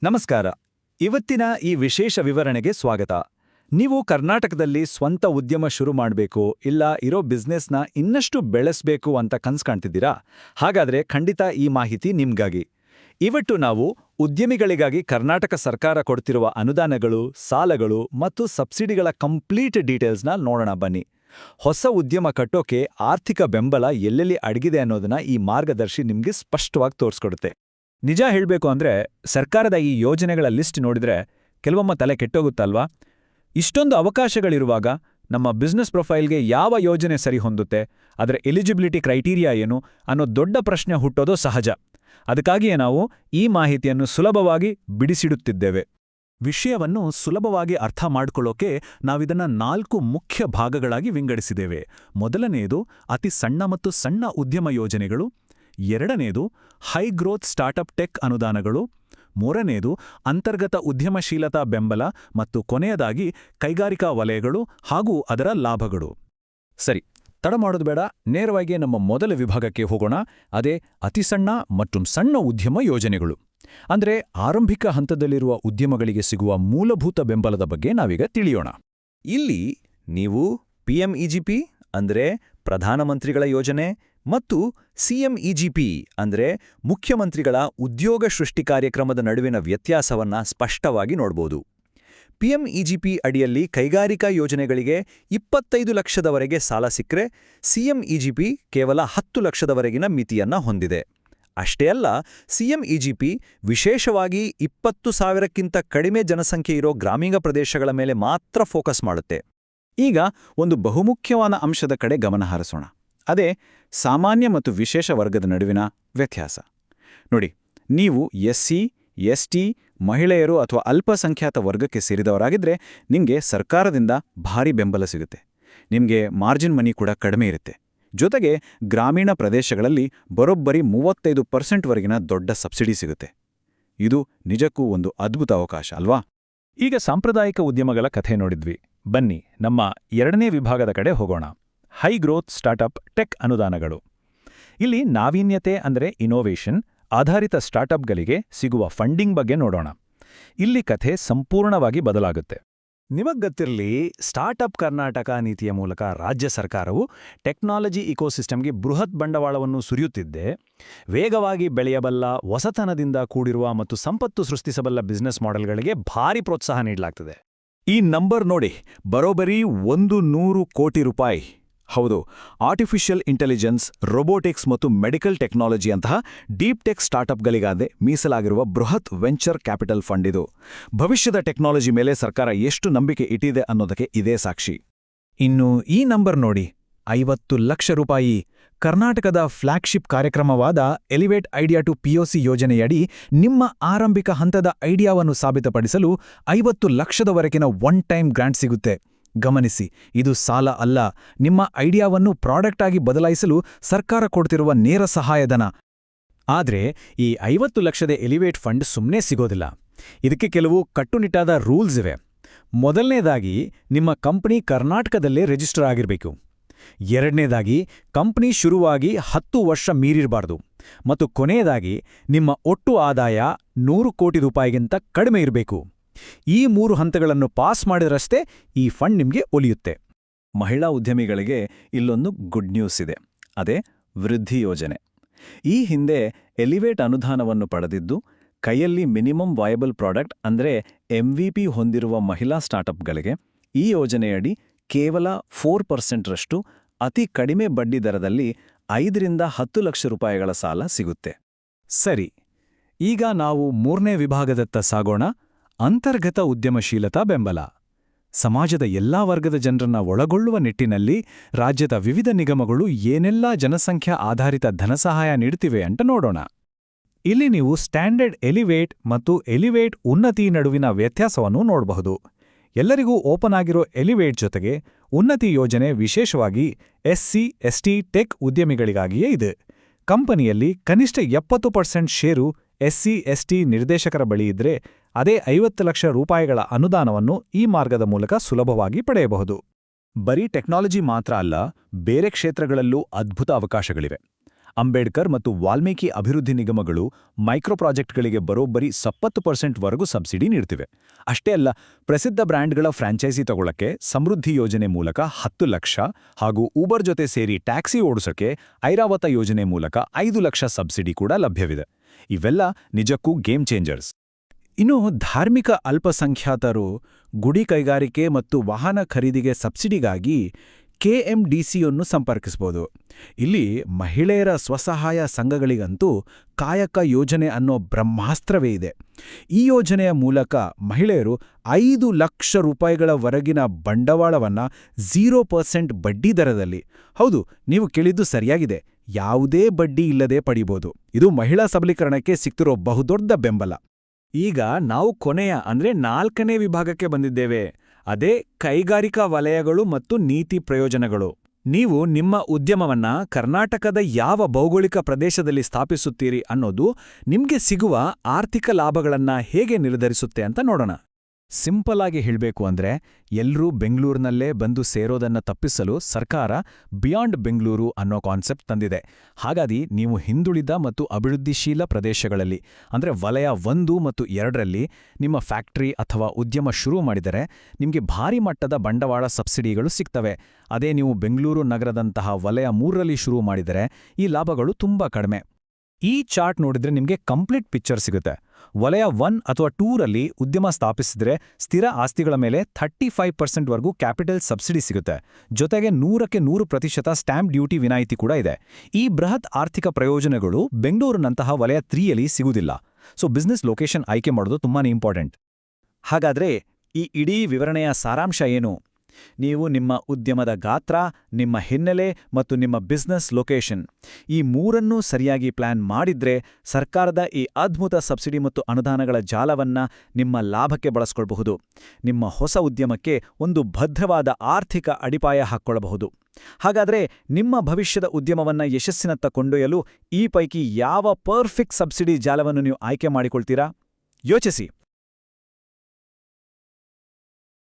ನಮಸ್ಕಾರ. ಇವತ್ತಿನ ಈ ವಿಶೇಷ ವಿವರಣೆಗೆ ಸ್ವಾಗತ. ನೀವು ಕರ್ನಾಟಕದಲ್ಲಿ ಸ್ವಂತ ಉದ್ಯಮ ಶುರು ಮಾಡಬೇಕು ಇಲ್ಲ ಇರೋ ಬಿಸ್ನೆಸ್ನ ಇನ್ನಷ್ಟು ಬೆಳೆಸಬೇಕು ಅಂತ ಕನ್ಸು ಕಾಣ್ತಿದ್ದೀರಾ? ಹಾಗಾದ್ರೆ ಖಂಡಿತ ಈ ಮಾಹಿತಿ ನಿಮ್ಗಾಗಿ. ಇವತ್ತು ನಾವು ಉದ್ಯಮಿಗಳಿಗಾಗಿ ಕರ್ನಾಟಕ ಸರ್ಕಾರ ಕೊಡ್ತಿರುವ ಅನುದಾನಗಳು, ಸಾಲಗಳು ಮತ್ತು ಸಬ್ಸಿಡಿಗಳ ಕಂಪ್ಲೀಟ್ ಡೀಟೇಲ್ಸ್ನ ನೋಡೋಣ ಬನ್ನಿ. ಹೊಸ ಉದ್ಯಮ ಕಟ್ಟೋಕೆ ಆರ್ಥಿಕ ಬೆಂಬಲ ಎಲ್ಲೆಲ್ಲಿ ಅಡಗಿದೆ ಅನ್ನೋದನ್ನ ಈ ಮಾರ್ಗದರ್ಶಿ ನಿಮ್ಗೆ ಸ್ಪಷ್ಟವಾಗಿ ತೋರಿಸ್ಕೊಡುತ್ತೆ. ನಿಜ ಹೇಳಬೇಕು ಅಂದ್ರೆ ಸರ್ಕಾರದ ಈ ಯೋಜನೆಗಳ ಲಿಸ್ಟ್ ನೋಡಿದ್ರೆ ಕೆಲವೊಮ್ಮೆ ತಲೆ ಕೆಟ್ಟೋಗುತ್ತಲ್ವಾ? ಇಷ್ಟೊಂದು ಅವಕಾಶಗಳಿರುವಾಗ ನಮ್ಮ ಬಿಸ್ನೆಸ್ ಪ್ರೊಫೈಲ್ಗೆ ಯಾವ ಯೋಜನೆ ಸರಿ ಹೊಂದುತ್ತೆ, ಅದರ ಎಲಿಜಿಬಿಲಿಟಿ ಕ್ರೈಟೀರಿಯಾ ಏನು ಅನ್ನೋ ದೊಡ್ಡ ಪ್ರಶ್ನೆ ಹುಟ್ಟೋದು ಸಹಜ. ಅದಕ್ಕಾಗಿಯೇ ನಾವು ಈ ಮಾಹಿತಿಯನ್ನು ಸುಲಭವಾಗಿ ಬಿಡಿಸಿಡುತ್ತಿದ್ದೇವೆ. ವಿಷಯವನ್ನು ಸುಲಭವಾಗಿ ಅರ್ಥ ಮಾಡ್ಕೊಳ್ಳೋಕೆ ನಾವಿದನ್ನ 4 ಮುಖ್ಯ ಭಾಗಗಳಾಗಿ ವಿಂಗಡಿಸಿದ್ದೇವೆ. ಮೊದಲನೆಯದು ಅತಿ ಸಣ್ಣ ಮತ್ತು ಸಣ್ಣ ಉದ್ಯಮ ಯೋಜನೆಗಳು, ಎರಡನೇದು ಹೈ ಗ್ರೋತ್ ಸ್ಟಾರ್ಟಪ್ ಟೆಕ್ ಅನುದಾನಗಳು, ಮೂರನೇದು ಅಂತರ್ಗತ ಉದ್ಯಮಶೀಲತಾ ಬೆಂಬಲ ಮತ್ತು ಕೊನೆಯದಾಗಿ ಕೈಗಾರಿಕಾ ವಲಯಗಳು ಹಾಗೂ ಅದರ ಲಾಭಗಳು. ಸರಿ, ತಡ ಮಾಡೋದು ಬೇಡ, ನೇರವಾಗಿ ನಮ್ಮ ಮೊದಲ ವಿಭಾಗಕ್ಕೆ ಹೋಗೋಣ. ಅದೇ ಅತಿ ಸಣ್ಣ ಮತ್ತು ಸಣ್ಣ ಉದ್ಯಮ ಯೋಜನೆಗಳು. ಅಂದ್ರೆ ಆರಂಭಿಕ ಹಂತದಲ್ಲಿರುವ ಉದ್ಯಮಗಳಿಗೆ ಸಿಗುವ ಮೂಲಭೂತ ಬೆಂಬಲದ ಬಗ್ಗೆ ನಾವೀಗ ತಿಳಿಯೋಣ. ಇಲ್ಲಿ ನೀವು PMEGP ಅಂದ್ರೆ ಪ್ರಧಾನಮಂತ್ರಿಗಳ ಯೋಜನೆ ಮತ್ತು CMEGP ಅಂದ್ರೆ ಮುಖ್ಯಮಂತ್ರಿಗಳ ಉದ್ಯೋಗ ಸೃಷ್ಟಿ ಕಾರ್ಯಕ್ರಮದ ನಡುವಿನ ವ್ಯತ್ಯಾಸವನ್ನ ಸ್ಪಷ್ಟವಾಗಿ ನೋಡ್ಬೋದು. PMEGP ಅಡಿಯಲ್ಲಿ ಕೈಗಾರಿಕಾ ಯೋಜನೆಗಳಿಗೆ 25 ಲಕ್ಷದವರೆಗೆ ಸಾಲ ಸಿಕ್ಕರೆ CMEGP ಕೇವಲ 10 ಲಕ್ಷದವರೆಗಿನ ಮಿತಿಯನ್ನ ಹೊಂದಿದೆ. ಅಷ್ಟೇ ಅಲ್ಲ, CMEGP ವಿಶೇಷವಾಗಿ 20,000ಕ್ಕಿಂತ ಕಡಿಮೆ ಜನಸಂಖ್ಯೆ ಇರೋ ಗ್ರಾಮೀಣ ಪ್ರದೇಶಗಳ ಮೇಲೆ ಮಾತ್ರ ಫೋಕಸ್ ಮಾಡುತ್ತೆ. ಈಗ ಒಂದು ಬಹುಮುಖ್ಯವಾದ ಅಂಶದ ಕಡೆ ಗಮನ ಹರಿಸೋಣ. ಅದೇ ಸಾಮಾನ್ಯ ಮತ್ತು ವಿಶೇಷ ವರ್ಗದ ನಡುವಿನ ವ್ಯತ್ಯಾಸ. ನೋಡಿ, ನೀವು SC, ST, ಮಹಿಳೆಯರು ಅಥವಾ ಅಲ್ಪಸಂಖ್ಯಾತ ವರ್ಗಕ್ಕೆ ಸೇರಿದವರಾಗಿದ್ರೆ ನಿಮಗೆ ಸರ್ಕಾರದಿಂದ ಭಾರಿ ಬೆಂಬಲ ಸಿಗುತ್ತೆ. ನಿಮಗೆ ಮಾರ್ಜಿನ್ ಮನಿ ಕೂಡ ಕಡಿಮೆ ಇರುತ್ತೆ. ಜೊತೆಗೆ ಗ್ರಾಮೀಣ ಪ್ರದೇಶಗಳಲ್ಲಿ ಬರೋಬ್ಬರಿ 35% ದೊಡ್ಡ ಸಬ್ಸಿಡಿ ಸಿಗುತ್ತೆ. ಇದು ನಿಜಕ್ಕೂ ಒಂದು ಅದ್ಭುತ ಅವಕಾಶ ಅಲ್ವಾ? ಈಗ ಸಾಂಪ್ರದಾಯಿಕ ಉದ್ಯಮಗಳ ಕಥೆ ನೋಡಿದ್ವಿ. ಬನ್ನಿ ನಮ್ಮ ಎರಡನೇ ವಿಭಾಗದ ಕಡೆ ಹೋಗೋಣ. ಹೈ ಗ್ರೋತ್ ಸ್ಟಾರ್ಟಪ್ ಟೆಕ್ ಅನುದಾನಗಳು. ಇಲ್ಲಿ ನಾವೀನ್ಯತೆ ಅಂದ್ರೆ ಇನೋವೇಷನ್ ಆಧಾರಿತ ಸ್ಟಾರ್ಟಪ್ಗಳಿಗೆ ಸಿಗುವ ಫಂಡಿಂಗ್ ಬಗ್ಗೆ ನೋಡೋಣ. ಇಲ್ಲಿ ಕಥೆ ಸಂಪೂರ್ಣವಾಗಿ ಬದಲಾಗುತ್ತೆ. ನಿಮಗ್ಗೊತ್ತಿರಲಿ, ಸ್ಟಾರ್ಟಪ್ ಕರ್ನಾಟಕ ನೀತಿಯ ಮೂಲಕ ರಾಜ್ಯ ಸರ್ಕಾರವು ಟೆಕ್ನಾಲಜಿ ಇಕೋಸಿಸ್ಟಮ್ಗೆ ಬೃಹತ್ ಬಂಡವಾಳವನ್ನು ಸುರಿಯುತ್ತಿದ್ದೆ. ವೇಗವಾಗಿ ಬೆಳೆಯಬಲ್ಲ, ಹೊಸತನದಿಂದ ಕೂಡಿರುವ ಮತ್ತು ಸಂಪತ್ತು ಸೃಷ್ಟಿಸಬಲ್ಲ ಬಿಸ್ನೆಸ್ ಮಾಡೆಲ್ಗಳಿಗೆ ಭಾರಿ ಪ್ರೋತ್ಸಾಹ ನೀಡಲಾಗ್ತದೆ. ಈ ನಂಬರ್ ನೋಡಿ, ಬರೋಬ್ಬರಿ 100 ಕೋಟಿ ರೂಪಾಯಿ. ಹೌದು, ಆರ್ಟಿಫಿಷಿಯಲ್ ಇಂಟೆಲಿಜೆನ್ಸ್, ರೊಬೋಟಿಕ್ಸ್ ಮತ್ತು ಮೆಡಿಕಲ್ ಟೆಕ್ನಾಲಜಿ ಅಂತಹ ಡೀಪ್ ಟೆಕ್ ಸ್ಟಾರ್ಟಪ್ಗಳಿಗಾದೆ ಮೀಸಲಾಗಿರುವ ಬೃಹತ್ ವೆಂಚರ್ ಕ್ಯಾಪಿಟಲ್ ಫಂಡ್ ಇದು. ಭವಿಷ್ಯದ ಟೆಕ್ನಾಲಜಿ ಮೇಲೆ ಸರ್ಕಾರ ಎಷ್ಟು ನಂಬಿಕೆ ಇಟ್ಟಿದೆ ಅನ್ನೋದಕ್ಕೆ ಇದೇ ಸಾಕ್ಷಿ. ಇನ್ನು ಈ ನಂಬರ್ ನೋಡಿ, 50 ಲಕ್ಷ ರೂಪಾಯಿ. ಕರ್ನಾಟಕದ ಫ್ಲಾಗ್ಶಿಪ್ ಕಾರ್ಯಕ್ರಮವಾದ ಎಲಿವೇಟ್ ಐಡಿಯಾ ಟು POC ಯೋಜನೆಯಡಿ ನಿಮ್ಮ ಆರಂಭಿಕ ಹಂತದ ಐಡಿಯಾವನ್ನು ಸಾಬೀತಪಡಿಸಲು 50 ಲಕ್ಷದವರೆಗಿನ ಒನ್ ಟೈಮ್ ಗ್ರಾಂಟ್ ಸಿಗುತ್ತೆ. ಗಮನಿಸಿ, ಇದು ಸಾಲ ಅಲ್ಲ, ನಿಮ್ಮ ಐಡಿಯಾವನ್ನು ಪ್ರಾಡಕ್ಟ್ ಆಗಿ ಬದಲಾಯಿಸಲು ಸರ್ಕಾರ ಕೊಡ್ತಿರುವ ನೇರ ಸಹಾಯಧನ. ಆದ್ರೆ ಈ 50 ಲಕ್ಷದ ಎಲಿವೇಟ್ ಫಂಡ್ ಸುಮ್ಮನೆ ಸಿಗೋದಿಲ್ಲ. ಇದಕ್ಕೆ ಕೆಲವು ಕಟ್ಟುನಿಟ್ಟಾದ ರೂಲ್ಸ್ ಇವೆ. ಮೊದಲನೇದಾಗಿ, ನಿಮ್ಮ ಕಂಪನಿ ಕರ್ನಾಟಕದಲ್ಲೇ ರಿಜಿಸ್ಟರ್ ಆಗಿರಬೇಕು. ಎರಡನೇದಾಗಿ, ಕಂಪನಿ ಶುರುವಾಗಿ 10 ವರ್ಷ ಮೀರಿರಬಾರ್ದು. ಮತ್ತು ಕೊನೆಯದಾಗಿ, ನಿಮ್ಮ ಒಟ್ಟು ಆದಾಯ 100 ಕೋಟಿ ರೂಪಾಯಿಗಿಂತ ಕಡಿಮೆ ಇರಬೇಕು. ಈ 3 ಹಂತಗಳನ್ನು ಪಾಸ್ ಮಾಡಿದ್ರಷ್ಟೇ ಈ ಫಂಡ್ ನಿಮಗೆ ಒಲಿಯುತ್ತೆ. ಮಹಿಳಾ ಉದ್ಯಮಿಗಳಿಗೆ ಇಲ್ಲೊಂದು ಗುಡ್ ನ್ಯೂಸ್ ಇದೆ. ಅದೇ ವೃದ್ಧಿ ಯೋಜನೆ. ಈ ಹಿಂದೆ ಎಲಿವೇಟ್ ಅನುದಾನವನ್ನು ಪಡೆದಿದ್ದು ಕೈಯಲ್ಲಿ ಮಿನಿಮಮ್ ವಯಬಲ್ ಪ್ರಾಡಕ್ಟ್ ಅಂದ್ರೆ MVP ಹೊಂದಿರುವ ಮಹಿಳಾ ಸ್ಟಾರ್ಟಪ್ಗಳಿಗೆ ಈ ಯೋಜನೆಯಡಿ ಕೇವಲ 4% ಅತಿ ಕಡಿಮೆ ಬಡ್ಡಿ ದರದಲ್ಲಿ 5ರಿಂದ 10 ಲಕ್ಷ ರೂಪಾಯಿಗಳ ಸಾಲ ಸಿಗುತ್ತೆ. ಸರಿ, ಈಗ ನಾವು ಮೂರನೇ ವಿಭಾಗದತ್ತ ಸಾಗೋಣ. ಅಂತರ್ಗತ ಉದ್ಯಮಶೀಲತಾ ಬೆಂಬಲ. ಸಮಾಜದ ಎಲ್ಲಾ ವರ್ಗದ ಜನರನ್ನ ಒಳಗೊಳ್ಳುವ ನಿಟ್ಟಿನಲ್ಲಿ ರಾಜ್ಯದ ವಿವಿಧ ನಿಗಮಗಳು ಏನೆಲ್ಲಾ ಜನಸಂಖ್ಯಾ ಆಧಾರಿತ ಧನಸಹಾಯ ನೀಡುತ್ತಿವೆ ಅಂತ ನೋಡೋಣ. ಇಲ್ಲಿ ನೀವು ಸ್ಟ್ಯಾಂಡರ್ಡ್ ಎಲಿವೇಟ್ ಮತ್ತು ಎಲಿವೇಟ್ ಉನ್ನತಿ ನಡುವಿನ ವ್ಯತ್ಯಾಸವನ್ನು ನೋಡಬಹುದು. ಎಲ್ಲರಿಗೂ ಓಪನ್ ಆಗಿರೋ ಎಲಿವೇಟ್ ಜೊತೆಗೆ ಉನ್ನತಿ ಯೋಜನೆ ವಿಶೇಷವಾಗಿ SC, ST ಟೆಕ್ ಉದ್ಯಮಿಗಳಿಗಾಗಿಯೇ ಇದೆ. ಕಂಪನಿಯಲ್ಲಿ ಕನಿಷ್ಠ 70% ಷೇರು SC, ST ನಿರ್ದೇಶಕರ ಬಳಿ ಇದ್ರೆ ಅದೇ 50 ಲಕ್ಷ ರೂಪಾಯಿಗಳ ಅನುದಾನವನ್ನು ಈ ಮಾರ್ಗದ ಮೂಲಕ ಸುಲಭವಾಗಿ ಪಡೆಯಬಹುದು. ಬರೀ ಟೆಕ್ನಾಲಜಿ ಮಾತ್ರ ಅಲ್ಲ, ಬೇರೆ ಕ್ಷೇತ್ರಗಳಲ್ಲೂ ಅದ್ಭುತ ಅವಕಾಶಗಳಿವೆ. ಅಂಬೇಡ್ಕರ್ ಮತ್ತು ವಾಲ್ಮೀಕಿ ಅಭಿವೃದ್ಧಿ ನಿಗಮಗಳು ಮೈಕ್ರೋ ಪ್ರಾಜೆಕ್ಟ್ಗಳಿಗೆ ಬರೋಬ್ಬರಿ 70% ವರೆಗೂ ಸಬ್ಸಿಡಿ ನೀಡ್ತಿವೆ. ಅಷ್ಟೇ ಅಲ್ಲ, ಪ್ರಸಿದ್ಧ ಬ್ರ್ಯಾಂಡ್ಗಳ ಫ್ರಾಂಚೈಸಿ ತಗೊಳ್ಳಕ್ಕೆ ಸಮೃದ್ಧಿ ಯೋಜನೆ ಮೂಲಕ 10 ಲಕ್ಷ ಹಾಗೂ ಊಬರ್ ಜೊತೆ ಸೇರಿ ಟ್ಯಾಕ್ಸಿ ಓಡಿಸೋಕೆ ಐರಾವತ ಯೋಜನೆ ಮೂಲಕ 5 ಲಕ್ಷ ಸಬ್ಸಿಡಿ ಕೂಡ ಲಭ್ಯವಿದೆ. ಇವೆಲ್ಲ ನಿಜಕ್ಕೂ ಗೇಮ್ ಚೇಂಜರ್ಸ್. ಇನ್ನು ಧಾರ್ಮಿಕ ಅಲ್ಪಸಂಖ್ಯಾತರು ಗುಡಿ ಕೈಗಾರಿಕೆ ಮತ್ತು ವಾಹನ ಖರೀದಿಗೆ ಸಬ್ಸಿಡಿಗಾಗಿ ಕೆಎಂಡಿಸಿಯನ್ನು ಸಂಪರ್ಕಿಸಬಹುದು. ಇಲ್ಲಿ ಮಹಿಳೆಯರ ಸ್ವಸಹಾಯ ಸಂಘಗಳಿಗಂತೂ ಕಾಯಕ ಯೋಜನೆ ಅನ್ನೋ ಬ್ರಹ್ಮಾಸ್ತ್ರವೇ ಇದೆ. ಈ ಯೋಜನೆಯ ಮೂಲಕ ಮಹಿಳೆಯರು 5 ಲಕ್ಷ ರೂಪಾಯಿಗಳವರೆಗಿನ ಬಂಡವಾಳವನ್ನು 0% ಬಡ್ಡಿ ದರದಲ್ಲಿ, ಹೌದು, ನೀವು ಕೇಳಿದ್ದು ಸರಿಯಾಗಿದೆ, ಯಾವುದೇ ಬಡ್ಡಿ ಇಲ್ಲದೆ ಪಡಿಬೋದು. ಇದು ಮಹಿಳಾ ಸಬಲೀಕರಣಕ್ಕೆ ಸಿಗ್ತಿರೋ ಬಹುದೊಡ್ಡ ಬೆಂಬಲ. ಈಗ ನಾವು ಕೊನೆಯ ಅಂದ್ರೆ 4ನೇ ವಿಭಾಗಕ್ಕೆ ಬಂದಿದ್ದೇವೆ. ಅದೇ ಕೈಗಾರಿಕಾ ವಲಯಗಳು ಮತ್ತು ನೀತಿ ಪ್ರಯೋಜನಗಳು. ನೀವು ನಿಮ್ಮ ಉದ್ಯಮವನ್ನ ಕರ್ನಾಟಕದ ಯಾವ ಭೌಗೋಳಿಕ ಪ್ರದೇಶದಲ್ಲಿ ಸ್ಥಾಪಿಸುತ್ತೀರಿ ಅನ್ನೋದು ನಿಮ್ಗೆ ಸಿಗುವ ಆರ್ಥಿಕ ಲಾಭಗಳನ್ನ ಹೇಗೆ ನಿರ್ಧರಿಸುತ್ತೆ ಅಂತ ನೋಡೋಣ. ಸಿಂಪಲ್ ಆಗಿ ಹೇಳಬೇಕು ಅಂದ್ರೆ, ಎಲ್ಲರೂ ಬೆಂಗಳೂರಿನಲ್ಲೇ ಬಂದು ಸೇರೋದನ್ನ ತಪ್ಪಿಸಲು ಸರ್ಕಾರ ಬಿಯಾಂಡ್ ಬೆಂಗಳೂರು ಅನ್ನೋ ಕಾನ್ಸೆಪ್ಟ್ ತಂದಿದೆ. ಹಾಗಾಗಿ ನೀವು ಹಿಂದುಳಿದ ಮತ್ತು ಅಭಿವೃದ್ಧಿಶೀಲ ಪ್ರದೇಶಗಳಲ್ಲಿ ಅಂದ್ರೆ ವಲಯ 1 ಮತ್ತು 2ರಲ್ಲಿ ನಿಮ್ಮ ಫ್ಯಾಕ್ಟರಿ ಅಥವಾ ಉದ್ಯಮ ಶುರು ಮಾಡಿದರೆ ನಿಮಗೆ ಭಾರಿ ಮಟ್ಟದ ಬಂಡವಾಳ ಸಬ್ಸಿಡಿಗಳು ಸಿಗ್ತವೆ. ಅದೇ ನೀವು ಬೆಂಗಳೂರು ನಗರದಂತಹ ವಲಯ 3ರಲ್ಲಿ ಶುರು ಮಾಡಿದರೆ ಈ ಲಾಭಗಳು ತುಂಬಾ ಕಡಿಮೆ. ಈ ಚಾರ್ಟ್ ನೋಡಿದ್ರೆ ನಿಮಗೆ ಕಂಪ್ಲೀಟ್ ಪಿಕ್ಚರ್ ಸಿಗುತ್ತೆ. ವಲಯ 1 ಅಥವಾ 2ರಲ್ಲಿ ಉದ್ಯಮ ಸ್ಥಾಪಿಸಿದ್ರೆ ಸ್ಥಿರ ಆಸ್ತಿಗಳ ಮೇಲೆ 35% ವರೆಗೂ ಕ್ಯಾಪಿಟಲ್ ಸಬ್ಸಿಡಿ ಸಿಗುತ್ತೆ. ಜೊತೆಗೆ 100ಕ್ಕೆ 100% ಸ್ಟ್ಯಾಂಪ್ ಡ್ಯೂಟಿ ವಿನಾಯಿತಿ ಕೂಡ ಇದೆ. ಈ ಬೃಹತ್ ಆರ್ಥಿಕ ಪ್ರಯೋಜನಗಳು ಬೆಂಗಳೂರಿನಂತಹ ವಲಯ 3ಯಲ್ಲಿ ಸಿಗುವುದಿಲ್ಲ. ಸೊ ಬಿಸ್ನೆಸ್ ಲೊಕೇಶನ್ ಆಯ್ಕೆ ಮಾಡೋದು ತುಂಬಾನೇ ಇಂಪಾರ್ಟೆಂಟ್. ಹಾಗಾದ್ರೆ ಈ ಇಡೀ ವಿವರಣೆಯ ಸಾರಾಂಶ ಏನು? ನೀವು ನಿಮ್ಮ ಉದ್ಯಮದ ಗಾತ್ರ, ನಿಮ್ಮ ಹಿನ್ನೆಲೆ ಮತ್ತು ನಿಮ್ಮ ಬಿಸ್ನೆಸ್ ಲೊಕೇಶನ್ ಈ 3ಅನ್ನೂ ಸರಿಯಾಗಿ ಪ್ಲಾನ್ ಮಾಡಿದ್ರೆ ಸರ್ಕಾರದ ಈ ಅದ್ಭುತ ಸಬ್ಸಿಡಿ ಮತ್ತು ಅನುದಾನಗಳ ಜಾಲವನ್ನ ನಿಮ್ಮ ಲಾಭಕ್ಕೆ ಬಳಸ್ಕೊಳ್ಬಹುದು. ನಿಮ್ಮ ಹೊಸ ಉದ್ಯಮಕ್ಕೆ ಒಂದು ಭದ್ರವಾದ ಆರ್ಥಿಕ ಅಡಿಪಾಯ ಹಾಕ್ಕೊಳ್ಳಬಹುದು. ಹಾಗಾದ್ರೆ ನಿಮ್ಮ ಭವಿಷ್ಯದ ಉದ್ಯಮವನ್ನ ಯಶಸ್ಸಿನತ್ತ ಕೊಂಡೊಯ್ಯಲು ಈ ಪೈಕಿ ಯಾವ ಪರ್ಫೆಕ್ಟ್ ಸಬ್ಸಿಡಿ ಜಾಲವನ್ನು ನೀವು ಆಯ್ಕೆ ಮಾಡಿಕೊಳ್ತೀರಾ? ಯೋಚಿಸಿ.